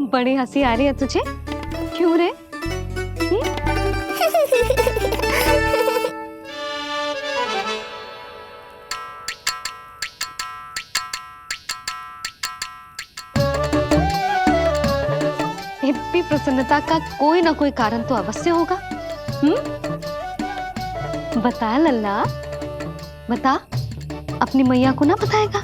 बड़ी हंसी आ रही है तुझे, क्यों रे? हिप्पी प्रसन्नता का कोई ना कोई कारण तो अवश्य होगा। बता लल्ला, बता, अपनी मैया को ना बताएगा?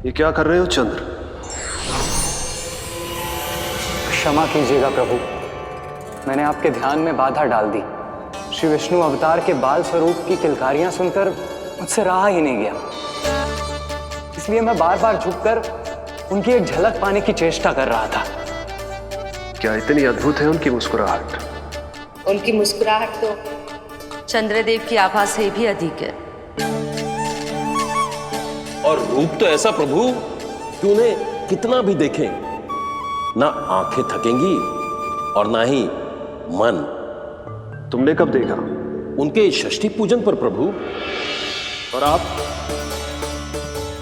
ये क्या कर रहे हो चंद्र? क्षमा कीजिएगा प्रभु, मैंने आपके ध्यान में बाधा डाल दी। श्री विष्णु अवतार के बाल स्वरूप की किलकारियां सुनकर मुझसे रहा ही नहीं गया, इसलिए मैं बार बार झुककर उनकी एक झलक पाने की चेष्टा कर रहा था। क्या इतनी अद्भुत है उनकी मुस्कुराहट? उनकी मुस्कुराहट तो चंद्रदेव की आभा से भी अधिक है। और रूप तो ऐसा प्रभु कि उन्हें कितना भी देखें, ना आंखें थकेंगी और ना ही मन। तुमने कब देखा? उनके षष्ठी पूजन पर प्रभु। और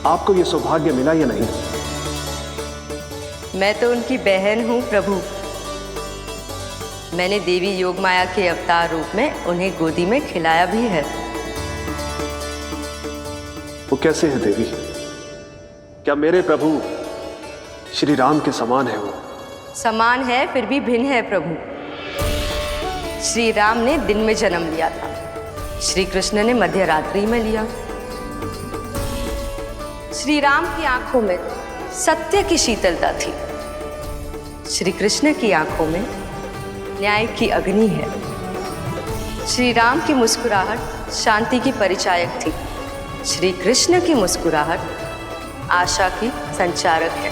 आपको ये सौभाग्य मिला या नहीं? मैं तो उनकी बहन हूं प्रभु। मैंने देवी योगमाया के अवतार रूप में उन्हें गोदी में खिलाया भी है। वो कैसे है देवी? क्या मेरे प्रभु श्री राम के समान है वो? समान है फिर भी भिन्न है प्रभु। श्री राम ने दिन में जन्म लिया था, श्री कृष्ण ने मध्य रात्रि में लिया। श्री राम की आंखों में सत्य की शीतलता थी, श्री कृष्ण की आंखों में न्याय की अग्नि है। श्री राम की मुस्कुराहट शांति की परिचायक थी, श्री कृष्ण की मुस्कुराहट आशा की संचारक है।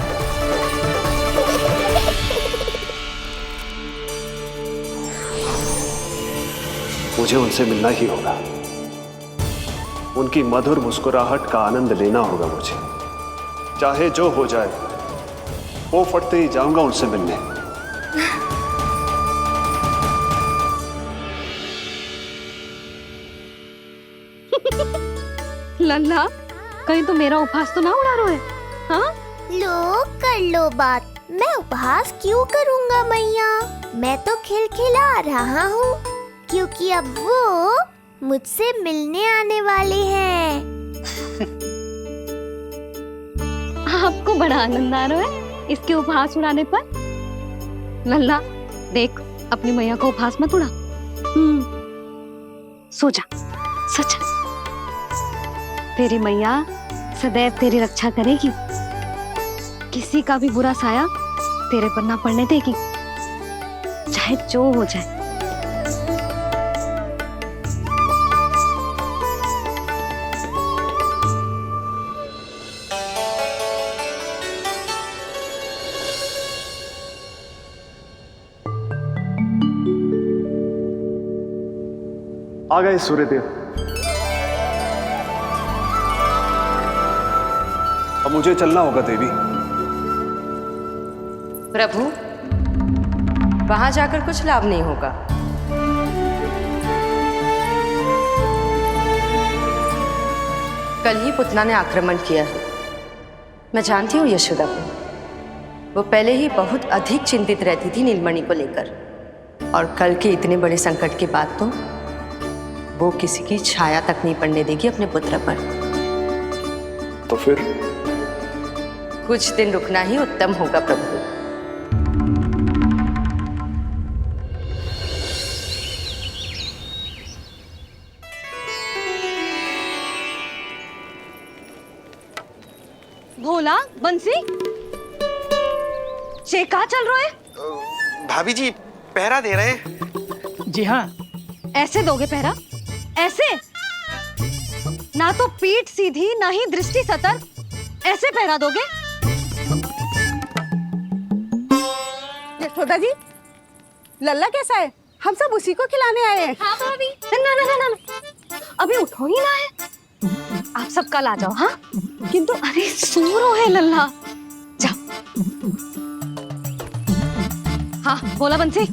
मुझे उनसे मिलना ही होगा, उनकी मधुर मुस्कुराहट का आनंद लेना होगा मुझे। चाहे जो हो जाए, वो फटते ही जाऊंगा उनसे मिलने। लल्ला, कहीं तो मेरा उपहास तो ना उड़ा रहे? हाँ? लो कर लो बात, मैं उपहास क्यों करूँगा मैया? मैं तो खिलखिला रहा हूँ, क्योंकि अब वो मुझसे मिलने आने वाले हैं। आपको बड़ा आनंद आ रहा है इसके उपहास उड़ाने पर? लल्ला देख, अपनी मैया को उपहास मत उड़ा। सो जा, सो जा। तेरी मैया सदैव तेरी रक्षा करेगी, किसी का भी बुरा साया तेरे पर ना पड़ने देगी, चाहे जो हो जाए। आ गए सूर्यदेव। अब मुझे चलना होगा देवी। प्रभु, वहां जाकर कुछ लाभ नहीं होगा। कल ही पुतना ने आक्रमण किया है। मैं जानती हूँ यशोदा को, वो पहले ही बहुत अधिक चिंतित रहती थी नीलमणि को लेकर, और कल के इतने बड़े संकट के बाद तो वो किसी की छाया तक नहीं पड़ने देगी अपने पुत्र पर। तो फिर कुछ दिन रुकना ही उत्तम होगा प्रभु। भोला, बंसी, ये क्या चल रहा है? भाभी जी पहरा दे रहे हैं। जी हाँ। ऐसे दोगे पहरा? ऐसे? ना तो पीठ सीधी ना ही दृष्टि सतर्क, ऐसे पहरा दोगे? यशोदा जी, लल्ला कैसा है? हम सब उसी को खिलाने आए हैं। हाँ भाभी। ना ना ना ना ना। अभी उठो ही ना है। आप सब कल आ जाओ। हाँ किंतु अरे सो रहो है लल्ला। जाओ। हाँ बोला बंसी।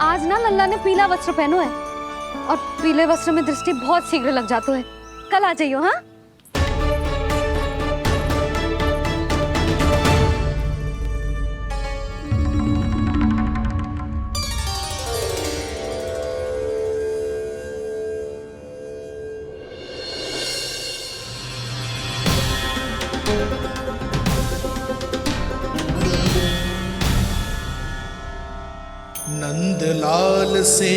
आज ना लल्ला ने पीला वस्त्र पहनो है और पीले वस्त्र में दृष्टि बहुत शीघ्र लग जाती है। कल आ जाइयो। हाँ नंदलाल से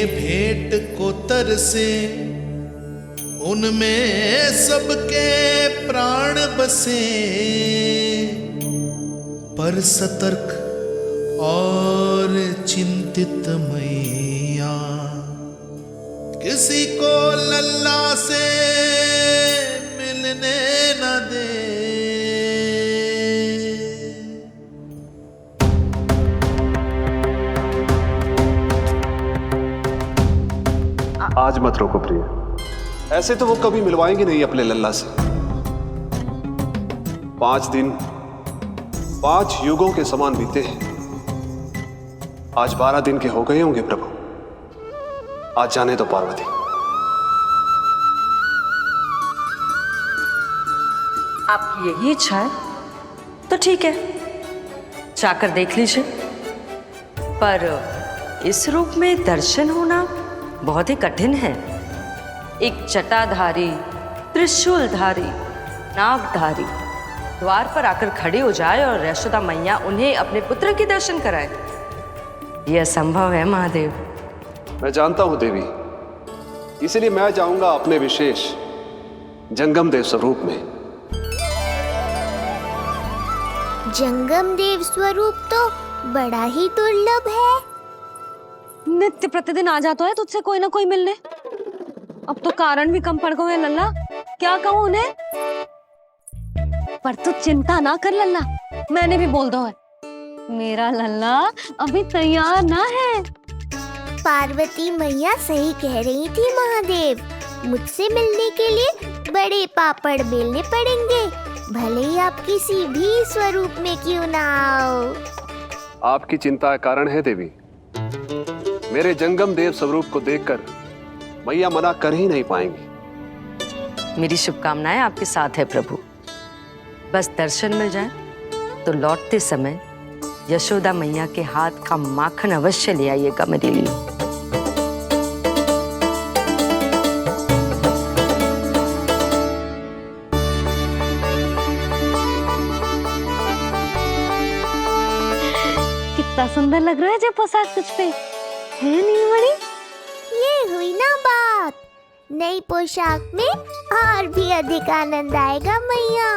भेंट को तरसे, उनमें सबके प्राण बसे, पर सतर्क और चिंतित मैया किसी को लल्ला से मिलने न दे। आज मत रोको प्रिय, ऐसे तो वो कभी मिलवाएंगे नहीं अपने लल्ला से। 5 दिन 5 युगों के समान बीते हैं। आज 12 दिन के हो गए होंगे प्रभु। आज जाने दो पार्वती। आपकी यही इच्छा है तो ठीक है, जाकर देख लीजिए। पर इस रूप में दर्शन होना बहुत ही कठिन है। एक जटाधारी, त्रिशूलधारी, नागधारी द्वार पर आकर खड़े हो जाए और यशोदा मैया उन्हें अपने पुत्र के दर्शन कराए, यह असंभव है महादेव। मैं जानता हूं देवी, इसलिए मैं जाऊंगा अपने विशेष जंगम देव स्वरूप में। जंगम देव स्वरूप तो बड़ा ही दुर्लभ है। नित्य प्रतिदिन आ जाता है तुझसे कोई ना कोई मिलने। अब तो कारण भी कम पड़ गए हैं लल्ला, क्या कहूँ उन्हें। पर तू चिंता ना कर लल्ला, मैंने भी बोल दो है मेरा लल्ला अभी तैयार ना है। पार्वती मैया सही कह रही थी महादेव, मुझसे मिलने के लिए बड़े पापड़ बेलने पड़ेंगे, भले ही आप किसी भी स्वरूप में क्यों ना आओ। आपकी चिंता का कारण है देवी। मेरे जंगम देव स्वरूप को देखकर मैया मना कर ही नहीं पाएंगी। मेरी शुभकामनाएं आपके साथ है प्रभु। बस दर्शन मिल जाए तो लौटते समय यशोदा मैया के हाथ का माखन अवश्य ले आइएगा मेरे लिए। कितना सुंदर लग रहा है जब पोशाक तुझ पे है नीलमणि। ये हुई ना बात, नई पोशाक में और भी अधिक आनंद आएगा मैया,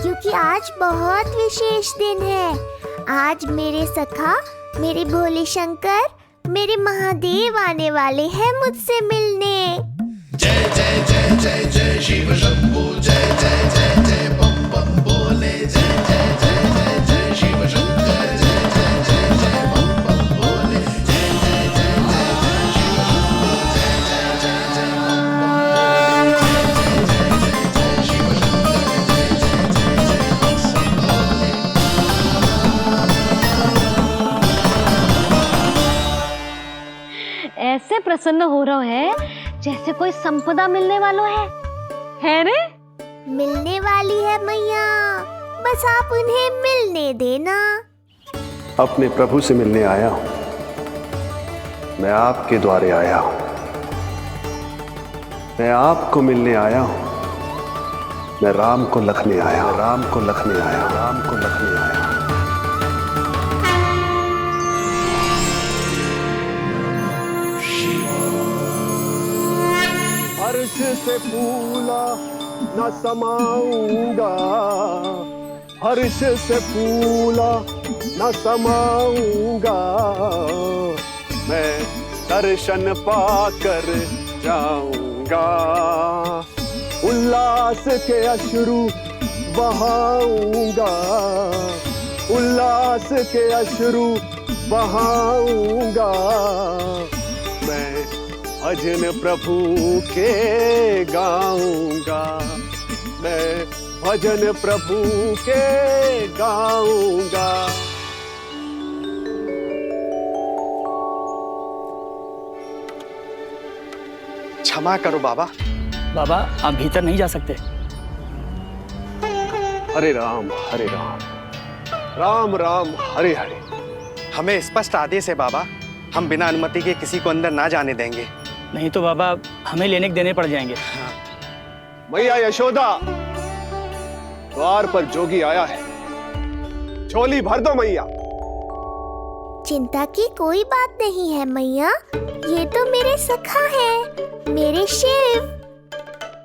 क्योंकि आज बहुत विशेष दिन है। आज मेरे सखा, मेरे भोले शंकर, मेरे महादेव आने वाले हैं मुझसे मिलने। जय जय जय जय जय शिव शंभू, जय जय जय जय बम बम बोले, जय जय जय जय जय शिव शंकर, जय जय जय जय बम बम बोले, जय जय जय जय जय शिव शंभू, जय जय जय जय बम बम बोले, जय जय जय जय शिव शंकर, जय जय जय बम बम बोले। ऐसे प्रसन्न हो रहा है जैसे कोई संपदा मिलने वाला है रे? मिलने वाली है मैया, बस आप उन्हें मिलने देना। अपने प्रभु से मिलने आया हूं, मैं आपके द्वारे आया हूं, मैं आपको मिलने आया हूं, मैं राम को लखने आया, राम को लखने आया, राम को लखने आया। अर्श से फूला न समाऊंगा, हर्ष से फूला न समाऊंगा, मैं दर्शन पाकर जाऊंगा। उल्लास के अश्रु बहाऊंगा, उल्लास के अश्रु बहाऊंगा। मैं भजन प्रभु के गाऊंगा, मैं भजन प्रभु के गाऊंगा। क्षमा करो बाबा। बाबा आप भीतर नहीं जा सकते। हरे राम राम राम हरे हरे। हमें स्पष्ट आदेश है बाबा, हम बिना अनुमति के किसी को अंदर ना जाने देंगे। नहीं तो बाबा हमें लेने के देने पड़ जाएंगे। मैया यशोदा, द्वार पर जोगी आया है, झोली भर दो मैया। चिंता की कोई बात नहीं है मैया, ये तो मेरे सखा है, मेरे शिव।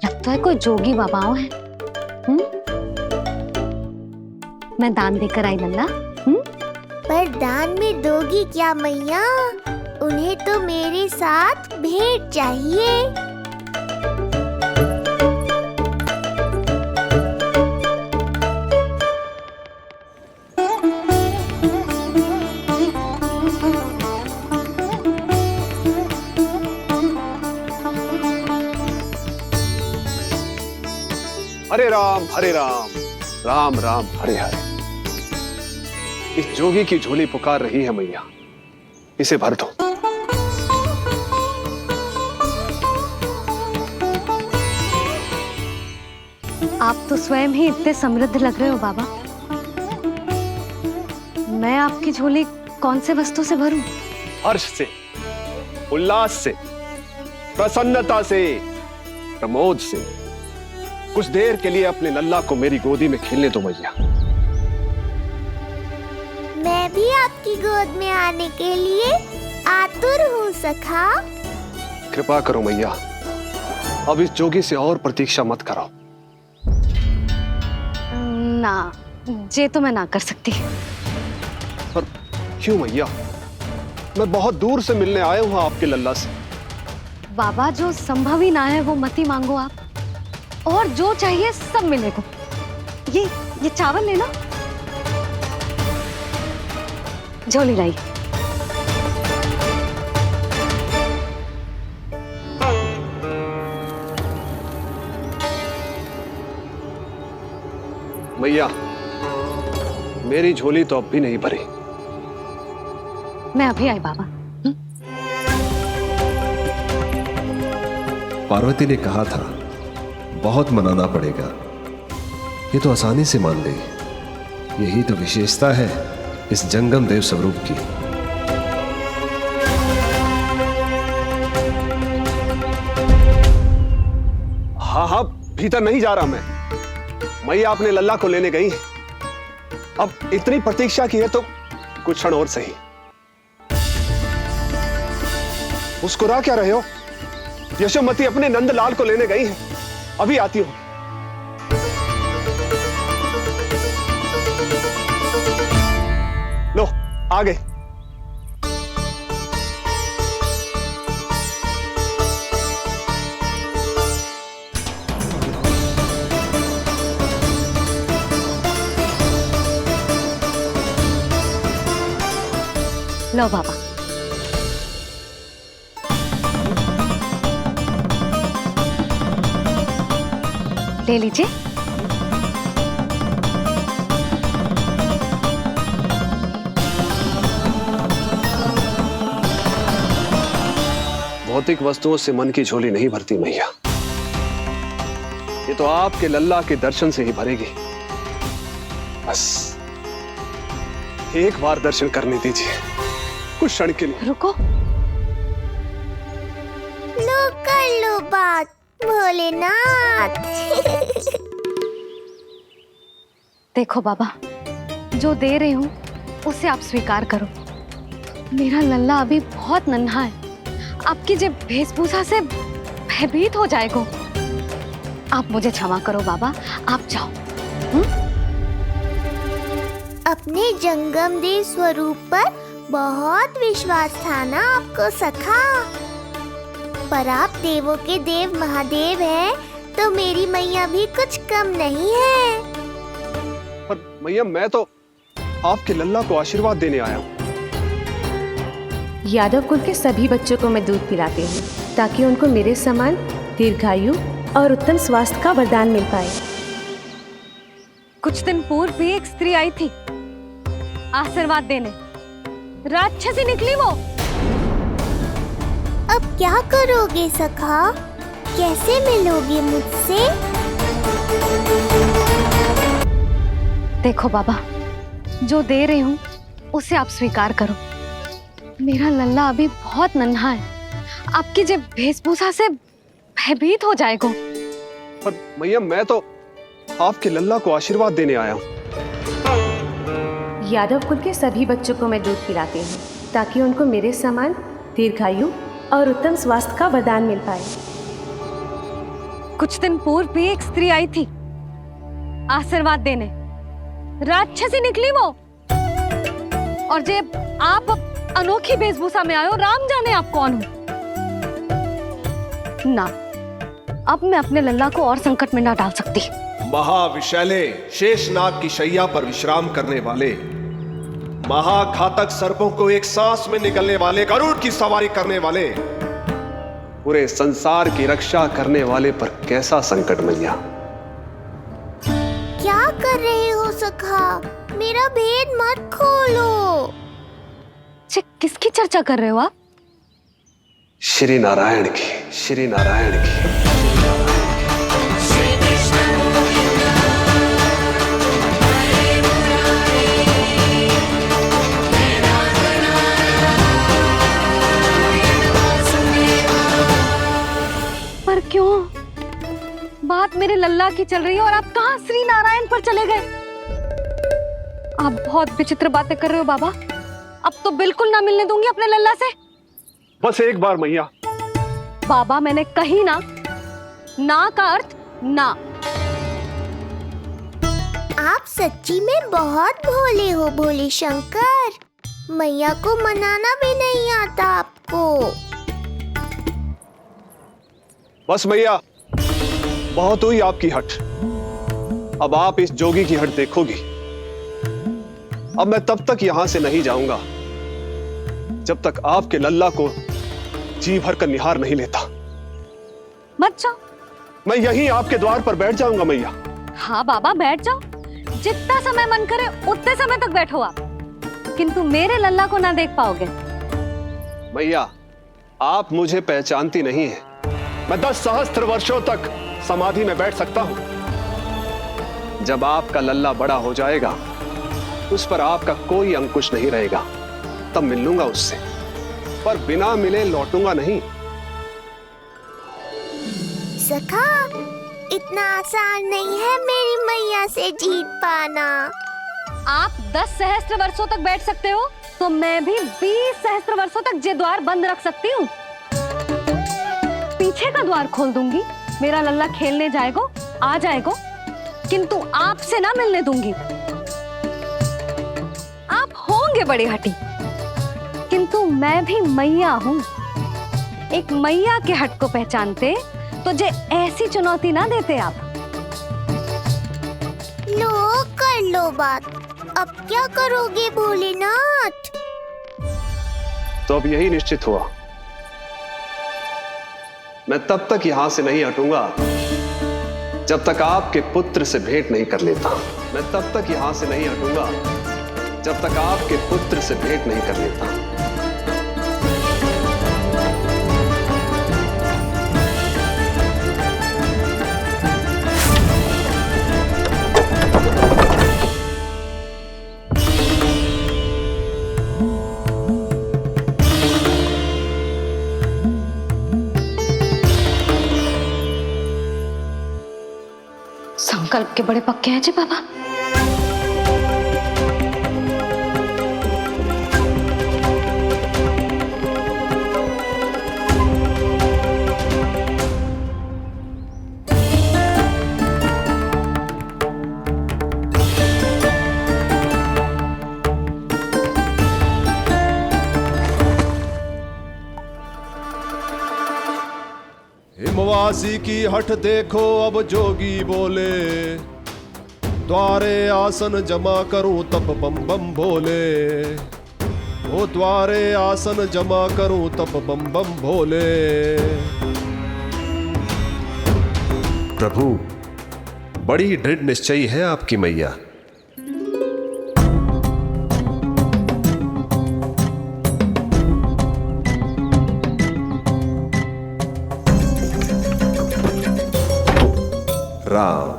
लगता है कोई जोगी बाबाओं है। मैं दान देकर आई लल्ला। पर दान में दोगी क्या मैया? उन्हें तो मेरे साथ भेंट चाहिए। हरे राम राम राम हरे हरे। इस जोगी की झोली पुकार रही है मैया, इसे भर दो। आप तो स्वयं ही इतने समृद्ध लग रहे हो बाबा। मैं आपकी झोली कौन से वस्तु से भरूं? हर्ष से, उल्लास से, प्रसन्नता से, प्रमोद से। कुछ देर के लिए अपने लल्ला को मेरी गोदी में खेलने दो मैया। मैं भी आपकी गोद में आने के लिए आतुर हूँ सखा। कृपा करो मैया, अब इस जोगी से और प्रतीक्षा मत कराओ। ना, ये तो मैं ना कर सकती। पर क्यों मैया? मैं बहुत दूर से मिलने आया हूँ आपके लल्ला से। बाबा जो संभव ही ना है वो मत ही मांगो आप, और जो चाहिए सब मिलेगा। ये चावल लेना, झोली लाई। मैया, मेरी झोली तो अब भी नहीं भरी। मैं अभी आई बाबा। पार्वती ने कहा था बहुत मनाना पड़ेगा, ये तो आसानी से मान गई। यही तो विशेषता है इस जंगम देव स्वरूप की। हाँ, भीतर नहीं जा रहा मैं। मैया अपने लल्ला को लेने गई है। अब इतनी प्रतीक्षा की है तो कुछ क्षण और सही। मुस्कुरा क्या रहे हो? यशोमती अपने नंदलाल को लेने गई है, अभी आती हूं। लो, आ गए। लो बाबा। ले लीजिए। भौतिक वस्तुओं से मन की झोली नहीं भरती मैया, ये तो आपके लल्ला के दर्शन से ही भरेगी। बस एक बार दर्शन करने दीजिए, कुछ क्षण के लिए। रुको। लो कर लो बात भोलेनाथ। देखो बाबा, जो दे रही हूं उसे आप स्वीकार करो। मेरा लल्ला अभी बहुत नन्हा है, आपकी जो वेशभूषा से भयभीत हो जाएगा। आप मुझे क्षमा करो बाबा, आप जाओ। अपने जंगम देव स्वरूप पर बहुत विश्वास था ना आपको सखा। पर आप देवों के देव महादेव हैं, तो मेरी मैया भी कुछ कम नहीं है। पर मैया मैं तो आपके लल्ला को आशीर्वाद देने आया हूँ। यादव कुल के सभी बच्चों को मैं दूध पिलाती हूँ ताकि उनको मेरे समान दीर्घायु और उत्तम स्वास्थ्य का वरदान मिल पाए। कुछ दिन पूर्व भी एक स्त्री आई थी आशीर्वाद देने, राक्षसी निकली वो। अब क्या करोगे सखा? कैसे मिलोगे मुझसे? देखो बाबा, जो दे रही हूँ उसे आप स्वीकार करो। मेरा लल्ला अभी बहुत नन्हा है, आपकी जब वेशभूषा से भयभीत हो जाएगा। पर मैया मैं तो आपके लल्ला को आशीर्वाद देने आया हूँ। यादव कुल के सभी बच्चों को मैं दूध पिलाती हूँ ताकि उनको मेरे समान दीर्घायु और उत्तम स्वास्थ्य का वरदान मिल पाए। कुछ दिन पूर्व भी एक स्त्री आई थी आशीर्वाद देने, राक्षसी निकली वो। और जब आप अनोखी वेशभूषा में आयो, राम जाने आप कौन हो। ना, अब मैं अपने लल्ला को और संकट में ना डाल सकती। महाविशैले शेषनाग की शैया पर विश्राम करने वाले, महाघातक सर्पों को एक सांस में निगलने वाले, गरुड़ की सवारी करने वाले, पूरे संसार की रक्षा करने वाले पर कैसा संकट मैया। क्या कर रहे हो सखा? मेरा भेद मत खोलो। किसकी चर्चा कर रहे हो आप? श्री नारायण की, श्री नारायण की। पर क्यों? बात मेरे लल्ला की चल रही है और आप कहाँ श्री नारायण पर चले गए? आप बहुत विचित्र बातें कर रहे हो बाबा। अब तो बिल्कुल ना मिलने दूंगी अपने लल्ला से। बस एक बार मैया। बाबा मैंने कही ना, ना का अर्थ ना। आप सच्ची में बहुत भोले हो भोले शंकर। मैया को मनाना भी नहीं आता आपको। बस मैया, बहुत हुई आपकी हट। अब आप इस जोगी की हट देखोगी। अब मैं तब तक यहां से नहीं जाऊंगा जब तक आपके लल्ला को जी भर कर निहार नहीं लेता। मत जाओ। मैं यहीं आपके द्वार पर बैठ जाऊंगा मैया। हाँ बाबा बैठ जाओ, जितना समय मन करे उतने समय तक बैठो आप, किंतु मेरे लल्ला को ना देख पाओगे। मैया, आप मुझे पहचानती नहीं है। मैं 10 सहस्त्र वर्षों तक समाधि में बैठ सकता हूं। जब आपका लल्ला बड़ा हो जाएगा, उस पर आपका कोई अंकुश नहीं रहेगा, तब मिल लूंगा उससे, पर बिना मिले लौटूंगा नहीं। सखा, इतना आसान नहीं है मेरी मैया से जीत पाना। आप 10 सहस्त्र वर्षों तक बैठ सकते हो, तो मैं भी 20 सहस्त्र वर्षों तक ये द्वार बंद रख सकती हूँ। पीछे का द्वार खोल दूंगी, मेरा लल्ला खेलने जाएगा, आ जाएगा, किंतु आपसे ना मिलने दूंगी। आप होंगे बड़ी हठी, किंतु मैं भी मैया हूँ। एक मैया के हट को पहचानते तो जे ऐसी चुनौती ना देते आप। लो कर लो बात। अब क्या करोगे भोलेनाथ? तो अब यही निश्चित हुआ, मैं तब तक यहां से नहीं हटूंगा जब तक आपके पुत्र से भेंट नहीं कर लेता। मैं तब तक यहां से नहीं हटूंगा जब तक आपके पुत्र से भेंट नहीं कर लेता। संकल्प के बड़े पक्के हैं जी बाबा। हिमवासी की हठ देखो अब जोगी बोले, द्वारे आसन जमा करूं तब बम बम भोले, ओ द्वारे आसन जमा करूं तब बम बम भोले। प्रभु, बड़ी दृढ़ निश्चयी है आपकी मैया। राम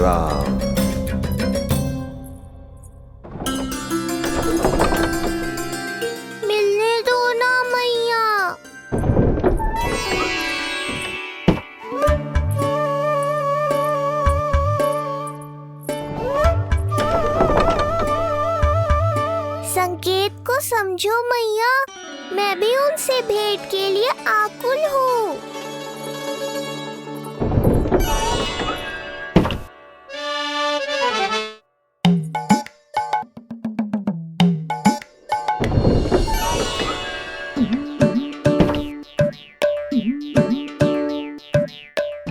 राम। मिलने दो ना मैया। संकेत को समझो मैया, मैं भी उनसे भेंट के लिए आकुल हूँ।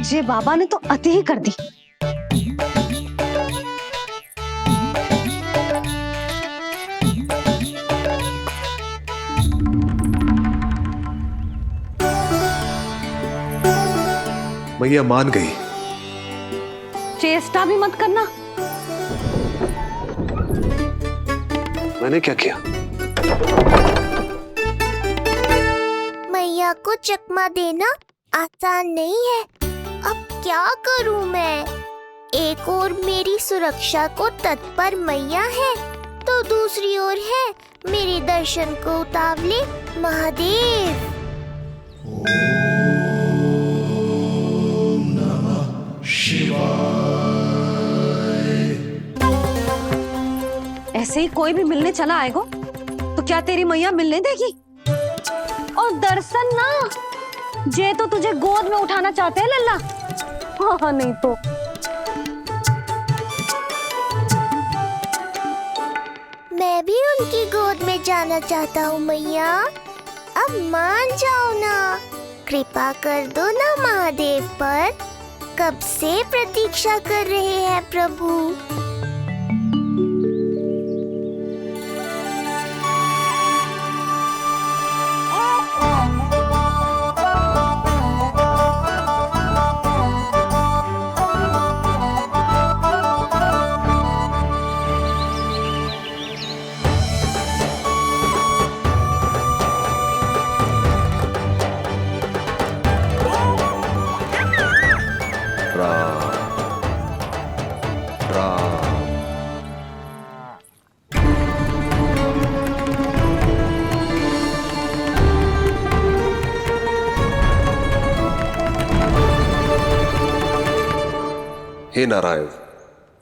ये बाबा ने तो अति ही कर दी। मैया मान गई। चेष्टा भी मत करना। मैंने क्या किया? मैया को चकमा देना आसान नहीं है। अब क्या करूं मैं? एक ओर मेरी सुरक्षा को तत्पर मैया है, तो दूसरी ओर है मेरे दर्शन को उतावले महादेव। ऐसे ही कोई भी मिलने चला आएगा तो क्या तेरी मैया मिलने देगी? और दर्शन ना, जे तो तुझे गोद में उठाना चाहते हैं लल्ला। हाँ नहीं तो मैं भी उनकी गोद में जाना चाहता हूँ मैया। अब मान जाओ ना, कृपा कर दो ना महादेव पर। कब से प्रतीक्षा कर रहे हैं प्रभु। हे नारायण,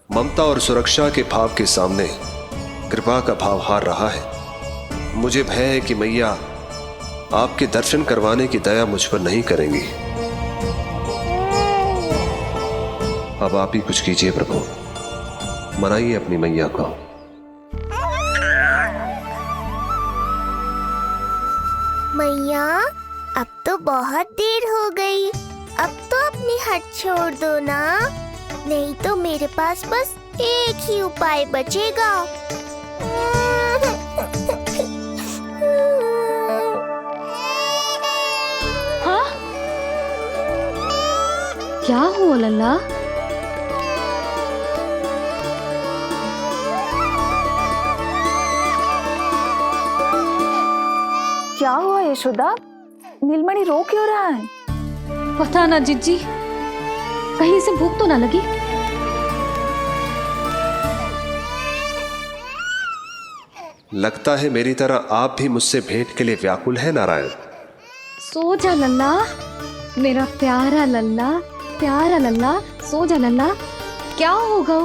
ममता और सुरक्षा के भाव के सामने कृपा का भाव हार रहा है। मुझे भय है कि मैया आपके दर्शन करवाने की दया मुझ पर नहीं करेंगी। अब आप ही कुछ कीजिए प्रभु, मनाइए अपनी मैया को। मैया, अब तो बहुत देर हो गई। अब तो अपनी हट छोड़ दो ना, नहीं तो मेरे पास बस एक ही उपाय बचेगा। हाँ? क्या हुआ लल्ला? क्या हुआ यशोदा? नीलमणि रो क्यों रहा है? पता ना जिज्जी, कहीं से भूख तो ना लगी। लगता है मेरी तरह आप भी मुझसे भेंट के लिए व्याकुल है नारायण। सो जा लल्ला, मेरा प्यारा लल्ला, प्यारा लल्ला, सो जा लल्ला। क्या होगा?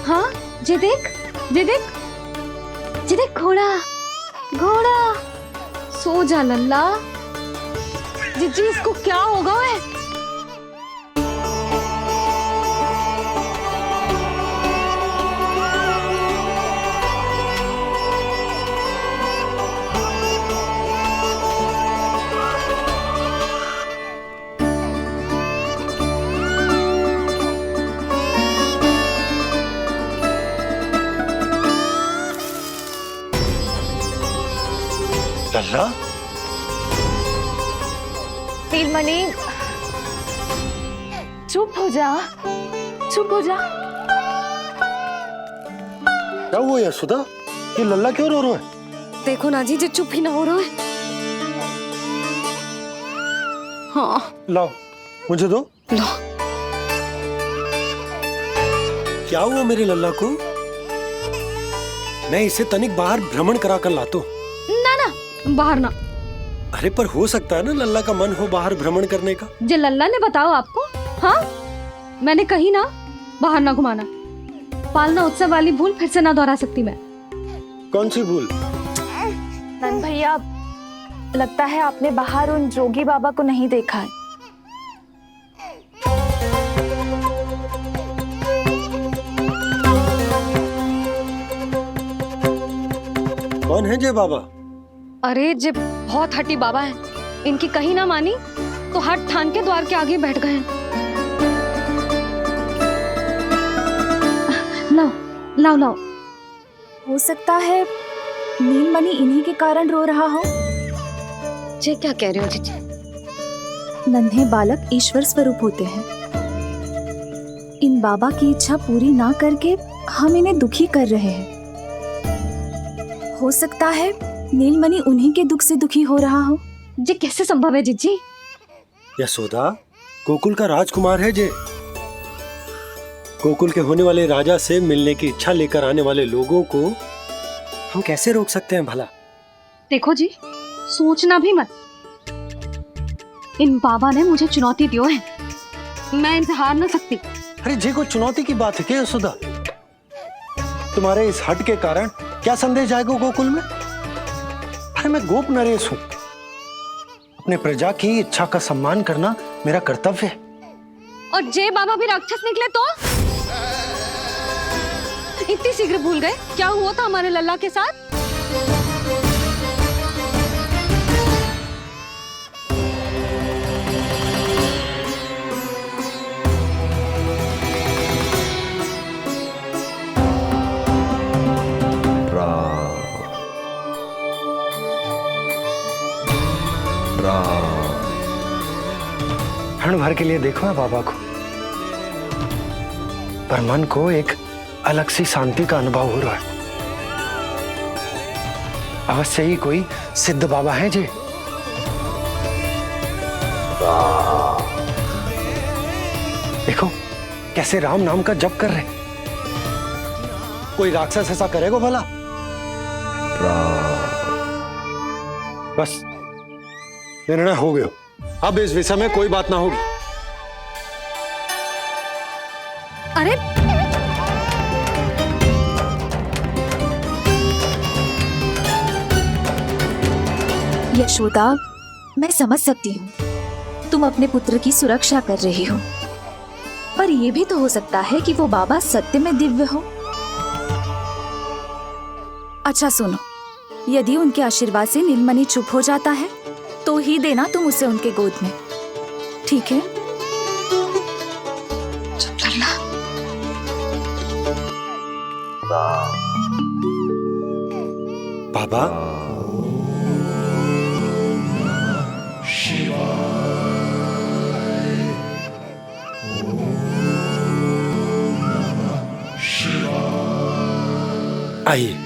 हाँ, जे देख, जे देख, जे देख, घोड़ा, घोड़ा। सो जा लल्ला। जिज्जी, इसको क्या होगा? है लल्ला नीलमणि चुप हो जा, चुप हो जा। क्या हुआ यशोदा? ये लल्ला क्यों रो रहा है? देखो ना जी, जो चुप ही ना हो रहा है। हाँ लाओ मुझे दो। लो। क्या हुआ मेरे लल्ला को? मैं इसे तनिक बाहर भ्रमण करा कर लाता हूँ। ना ना, बाहर ना। अरे पर हो सकता है ना लल्ला का मन हो बाहर भ्रमण करने का। जे लल्ला ने बताओ आपको? हाँ, मैंने कही ना बाहर ना घुमाना। पालना उत्सव वाली भूल फिर से ना दोहरा सकती मैं। कौन सी भूल? नंद भैया, लगता है आपने बाहर उन जोगी बाबा को नहीं देखा है। कौन है जय बाबा? अरे जे बहुत हट्टी बाबा है, इनकी कहीं ना मानी तो हट ठान के द्वार के आगे बैठ गए। लाओ लाओ लाओ। हो सकता है नीलमणि इन्हीं के कारण रो रहा हो। जे क्या कह रहे हो जीजी? नन्हे बालक ईश्वर स्वरूप होते हैं। इन बाबा की इच्छा पूरी ना करके हम इन्हें दुखी कर रहे हैं। हो सकता है नीलमणि उन्हीं के दुख से दुखी हो रहा हो। जे कैसे संभव है जीजी? यशोदा, गोकुल का राजकुमार है जे। गोकुल के होने वाले राजा से मिलने की इच्छा लेकर आने वाले लोगों को हम कैसे रोक सकते हैं भला? देखो जी, सोचना भी मत। इन बाबा ने मुझे चुनौती दियो है, मैं इनसे हार ना सकती। अरे जे कोई चुनौती की बात है क्या यशोदा? तुम्हारे इस हट के कारण क्या संदेश जाएगा गोकुल में? अरे मैं गोप नरेश हूं। अपने प्रजा की इच्छा का सम्मान करना मेरा कर्तव्य है। और जे बाबा भी राक्षस निकले तो? इतनी शीघ्र भूल गए क्या हुआ था हमारे लल्ला के साथ? क्षण भर के लिए देखो है बाबा को, पर मन को एक अलग सी शांति का अनुभव हो रहा है। अवश्य ही कोई सिद्ध बाबा हैं जी। देखो कैसे राम नाम का जप कर रहे। कोई राक्षस ऐसा करेगा भला? बस निर्णय हो गया, अब इस विषय में कोई बात ना होगी। अरे यशोदा, मैं समझ सकती हूँ तुम अपने पुत्र की सुरक्षा कर रही हो, पर यह भी तो हो सकता है कि वो बाबा सत्य में दिव्य हो। अच्छा सुनो, यदि उनके आशीर्वाद से नीलमणि चुप हो जाता है तो ही देना तुम उसे उनके गोद में, ठीक है? चुप करना। बाबा, आइए।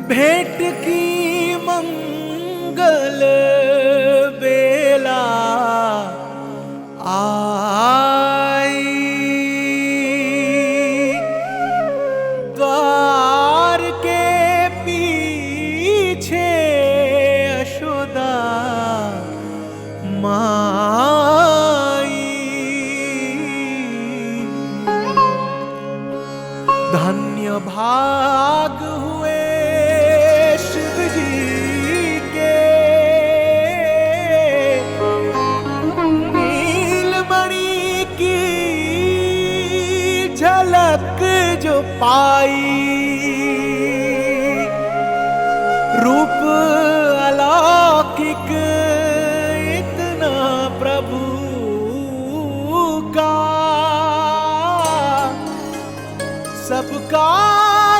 भेंट की मंगल बेला आई, द्वार के पीछे यशोदा माई। धन्य भाग हुए शिव जी के, नीलमणि की झलक जो पाई, रूप अलौकिक इतना प्रभु का, सबका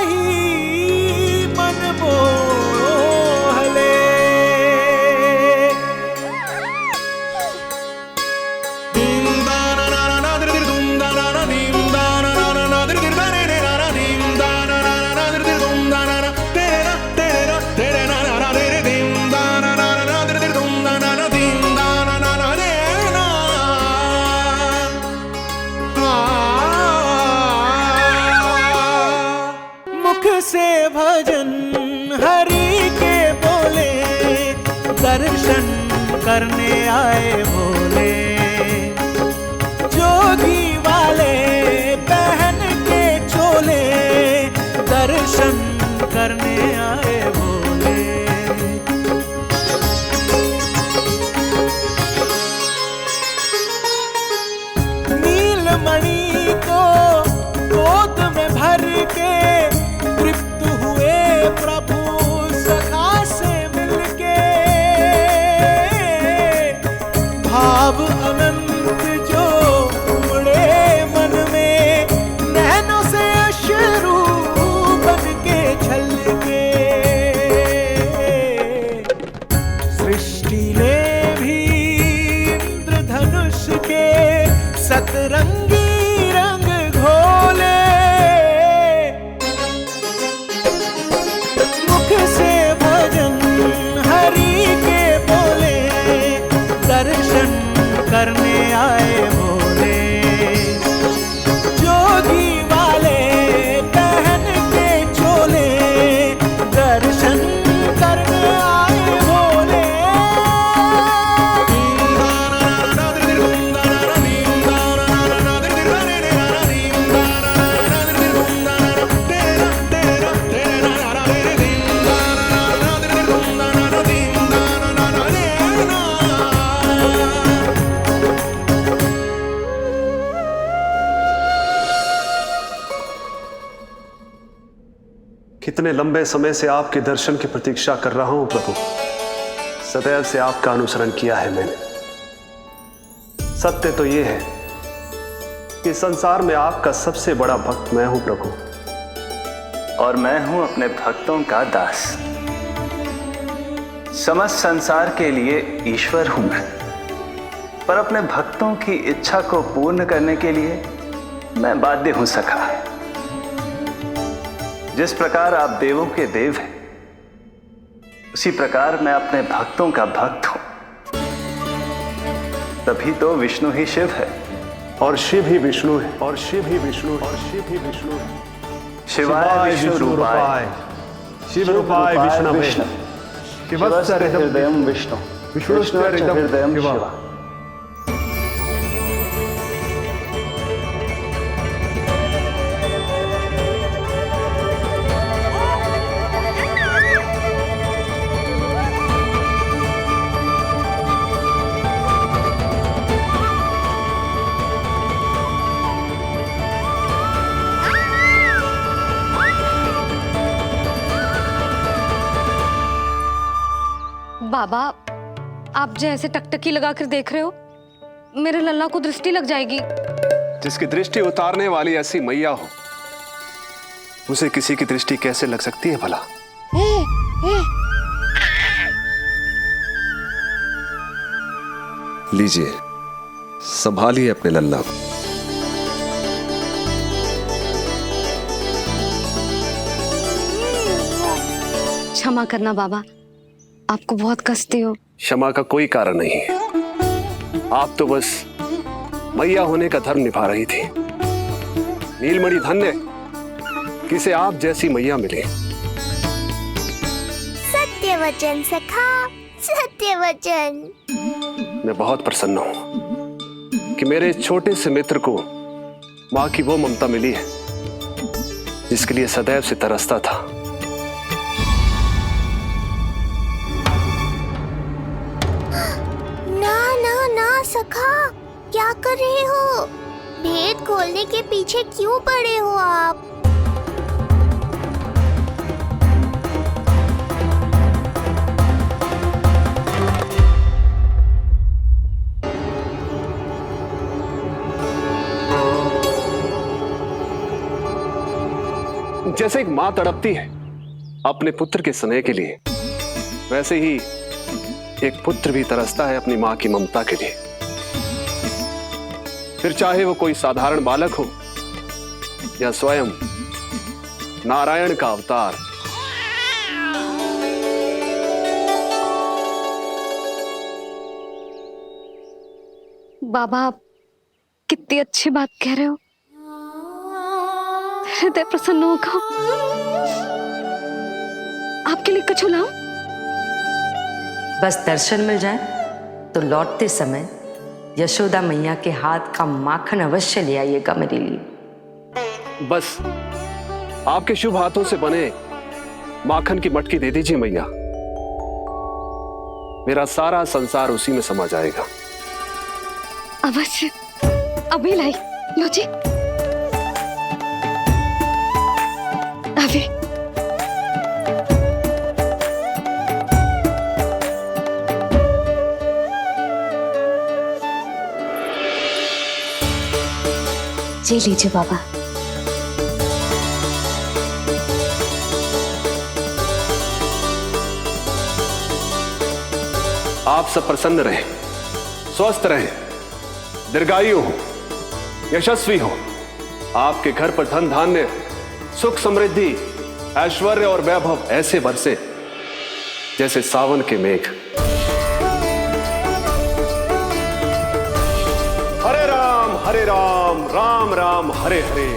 ही मन मोह ले। मुख से भजन हरि के बोले, दर्शन करने आए भोले। जोगी वाले पहन के चोले, दर्शन करने आए भोले। नीलमणि को गोद में भर के तृप्त हुए प्रभु सखा से मिलके, भाव अनंत जो उमड़े मन में, नैनों से अश्रु बन के छलके। सृष्टि ने भी इंद्रधनुष के सतरंगी रंग घोले, मुख से भजन हरि के बोले, दर्शन करने आए भोले। जोगी वाले पहन के चोले, दर्शन करने आए भोले। कितने लंबे समय से आपके दर्शन की प्रतीक्षा कर रहा हूं प्रभु। सदैव से आपका अनुसरण किया है मैंने। सत्य तो यह है कि संसार में आपका सबसे बड़ा भक्त मैं हूं प्रभु, और मैं हूं अपने भक्तों का दास। समस्त संसार के लिए ईश्वर हूं मैं, पर अपने भक्तों की इच्छा को पूर्ण करने के लिए मैं बाध्य हूं सखा। जिस प्रकार आप देवों के देव हैं, उसी प्रकार मैं अपने भक्तों का भक्त हूं। तभी तो विष्णु ही शिव है, और शिव ही विष्णु है, और शिव ही विष्णु है, और शिव ही विष्णु है। शिवाय विष्णु रूपाय, शिव रूपाय विष्णवे, शिवस्य हृदयं विष्णु, विष्णुश्च हृदयं शिव। बाबा, आप जैसे टकटकी लगाकर देख रहे हो, मेरे लल्ला को दृष्टि लग जाएगी। जिसकी दृष्टि उतारने वाली ऐसी मैया हो, उसे किसी की दृष्टि कैसे लग सकती है भला? लीजिए, संभालिए अपने लल्ला को। क्षमा करना बाबा, आपको बहुत कष्ट हो। क्षमा का कोई कारण नहीं है। आप तो बस मैया होने का धर्म निभा रही थी। नीलमणि धन्य किसे आप जैसी मैया मिले। सत्य वचन सखा, सत्य वचन। मैं बहुत प्रसन्न हूं कि मेरे इस छोटे से मित्र को मां की वो ममता मिली है जिसके लिए सदैव से तरसता था। ना ना ना सखा, क्या कर रहे हो? भेद खोलने के पीछे क्यों पड़े हो आप? जैसे एक मां तड़पती है अपने पुत्र के स्नेह के लिए, वैसे ही एक पुत्र भी तरसता है अपनी मां की ममता के लिए। फिर चाहे वो कोई साधारण बालक हो या स्वयं नारायण का अवतार। बाबा, आप कितनी अच्छी बात कह रहे हो। हृदय प्रसन्न होगा। आपके लिए कछु लाऊं? बस दर्शन मिल जाए तो लौटते समय यशोदा मैया के हाथ का माखन अवश्य ले आइएगा मेरे लिए। बस आपके शुभ हाथों से बने माखन की मटकी दे दीजिए मैया, मेरा सारा संसार उसी में समा जाएगा। अवश्य, अभी लाई। लो जी, अभी। जी लीजिए बाबा। आप सब प्रसन्न रहें, स्वस्थ रहें, दीर्घायु हो, यशस्वी हो। आपके घर पर धन धान्य, सुख समृद्धि, ऐश्वर्य और वैभव ऐसे बरसे जैसे सावन के मेघ। हरे राम, राम राम हरे हरे,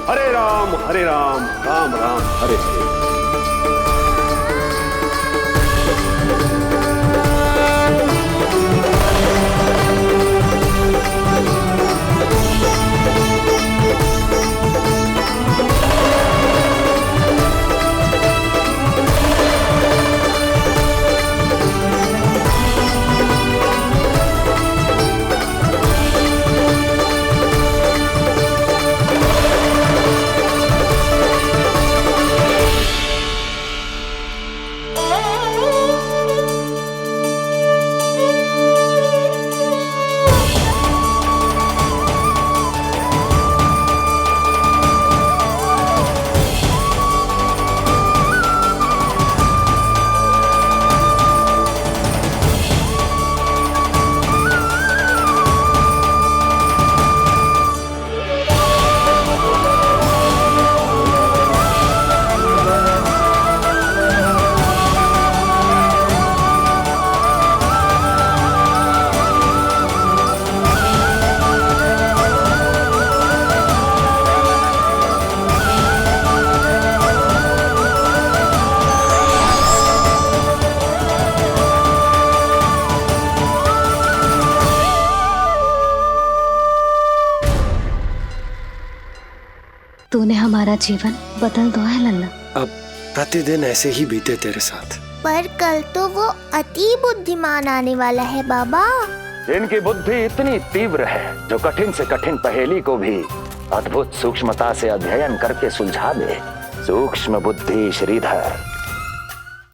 हरे राम, राम राम हरे हरे। तूने हमारा जीवन बदल दो है लल्ला। अब प्रतिदिन ऐसे ही बीते तेरे साथ। पर कल तो वो अति बुद्धिमान आने वाला है बाबा। इनकी बुद्धि इतनी तीव्र है जो कठिन से कठिन पहेली को भी अद्भुत सूक्ष्मता से अध्ययन करके सुलझा दे। सूक्ष्म बुद्धि श्रीधर।